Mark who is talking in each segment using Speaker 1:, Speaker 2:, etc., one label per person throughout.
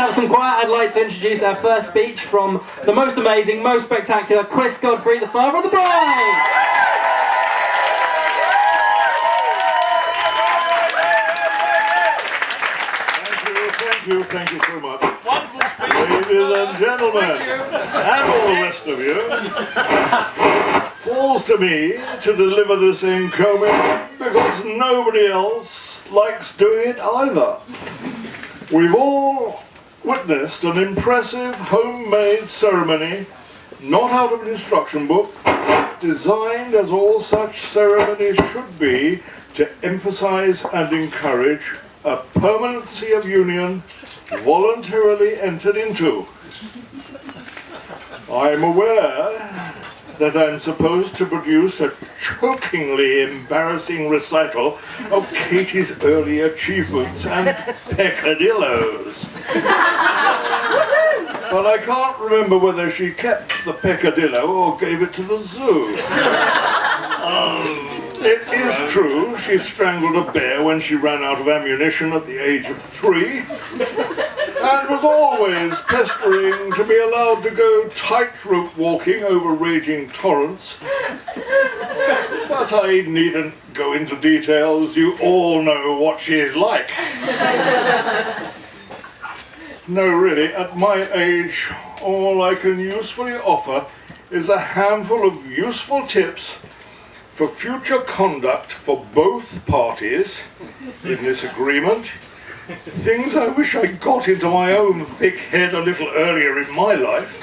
Speaker 1: have some quiet, I'd like to introduce our first speech from the most amazing, most spectacular Chris Godfrey, the father of the bride!
Speaker 2: Thank you so much. Ladies and gentlemen, and all the rest of you, falls to me to deliver this encomium because nobody else likes doing it either. We've all witnessed an impressive homemade ceremony, not out of an instruction book, designed as all such ceremonies should be to emphasize and encourage a permanency of union voluntarily entered into. I'm aware that I'm supposed to produce a chokingly embarrassing recital of Katie's early achievements and peccadillos. But I can't remember whether she kept the peccadillo or gave it to the zoo. It is true she strangled a bear when she ran out of ammunition at the age of 3, and was always pestering to be allowed to go tightrope walking over raging torrents. But I needn't go into details, you all know what she is like. No, really, at my age, all I can usefully offer is a handful of useful tips for future conduct for both parties in this agreement. Things I wish I got into my own thick head a little earlier in my life.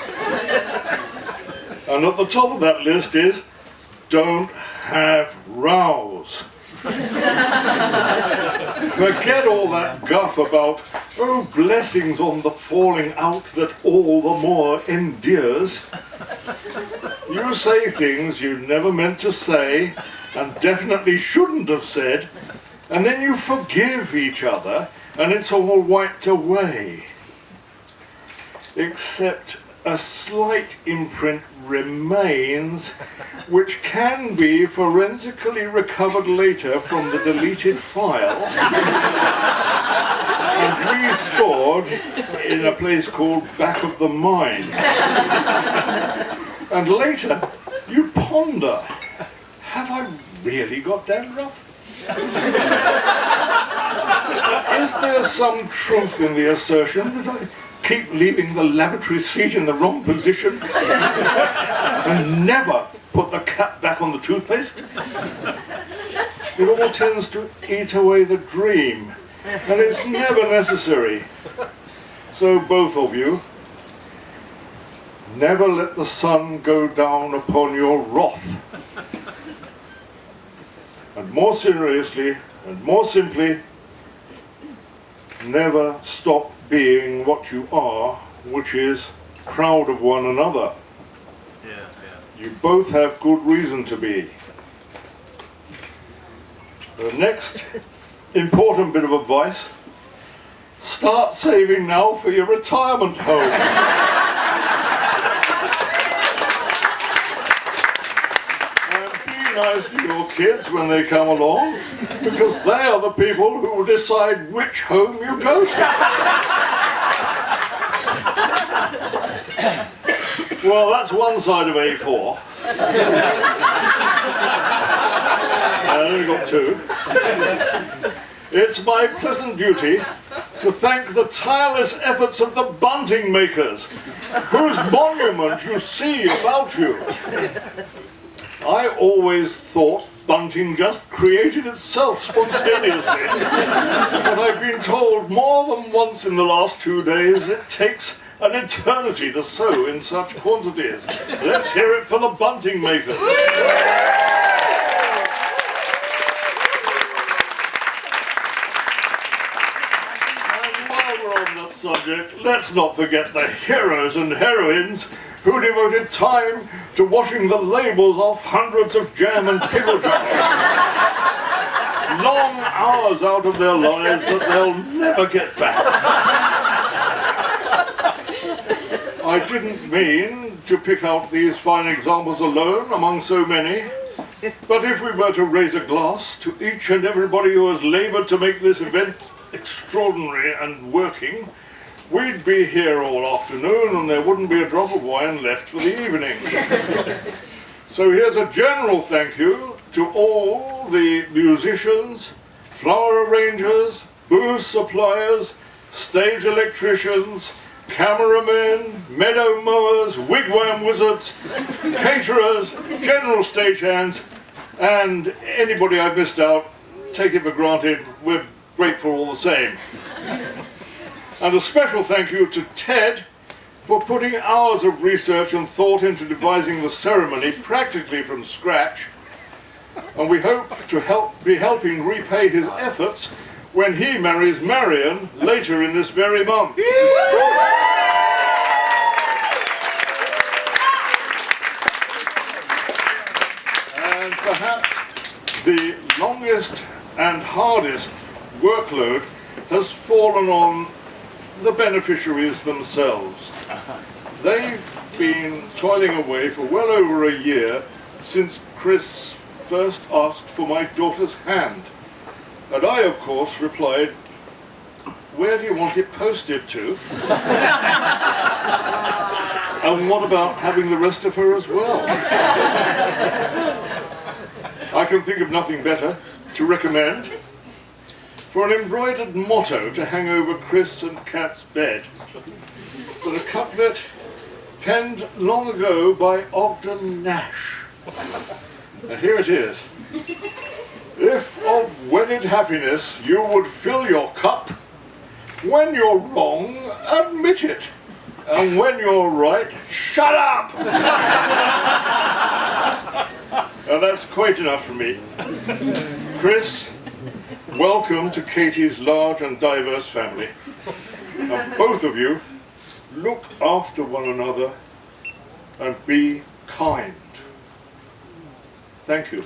Speaker 2: And at the top of that list is, don't have rows. Forget all that guff about, oh, blessings on the falling out that all the more endears. You say things you never meant to say, and definitely shouldn't have said, and then you forgive each other, and it's all wiped away. Except a slight imprint remains, which can be forensically recovered later from the deleted file and restored in a place called back of the mind. And later, you ponder, have I really got dandruff? Is there some truth in the assertion that I keep leaving the lavatory seat in the wrong position and never put the cap back on the toothpaste? It all tends to eat away the dream, and it's never necessary. So both of you, never let the sun go down upon your wrath. And more seriously and more simply, never stop being what you are, which is proud of one another. You both have good reason to be. The next important bit of advice, start saving now for your retirement home. Nice to your kids when they come along, because they are the people who will decide which home you go to. Well, that's one side of A4. I only got 2. It's my pleasant duty to thank the tireless efforts of the bunting makers, whose monument you see about you. I always thought bunting just created itself spontaneously, but I've been told more than once in the last 2 days it takes an eternity to sew in such quantities. Let's hear it for the bunting makers. And while we're on that subject, let's not forget the heroes and heroines who devoted time to washing the labels off hundreds of jam and pickle jars. Long hours out of their lives that they'll never get back. I didn't mean to pick out these fine examples alone among so many, but if we were to raise a glass to each and everybody who has laboured to make this event extraordinary and working, we'd be here all afternoon and there wouldn't be a drop of wine left for the evening. So here's a general thank you to all the musicians, flower arrangers, booze suppliers, stage electricians, cameramen, meadow mowers, wigwam wizards, caterers, general stagehands, and anybody I've missed out, take it for granted, we're grateful all the same. And a special thank you to Ted for putting hours of research and thought into devising the ceremony practically from scratch, and we hope to be helping repay his efforts when he marries Marion later in this very month. And perhaps the longest and hardest workload has fallen on the beneficiaries themselves. They've been toiling away for well over a year since Chris first asked for my daughter's hand. And I, of course, replied, "Where do you want it posted to? And what about having the rest of her as well?" I can think of nothing better to recommend for an embroidered motto to hang over Chris and Kat's bed, but a couplet penned long ago by Ogden Nash. And here it is. "If of wedded happiness you would fill your cup, when you're wrong, admit it, and when you're right, shut up!" And that's quite enough for me. Chris, welcome to Katie's large and diverse family. And both of you, look after one another and be kind. Thank you.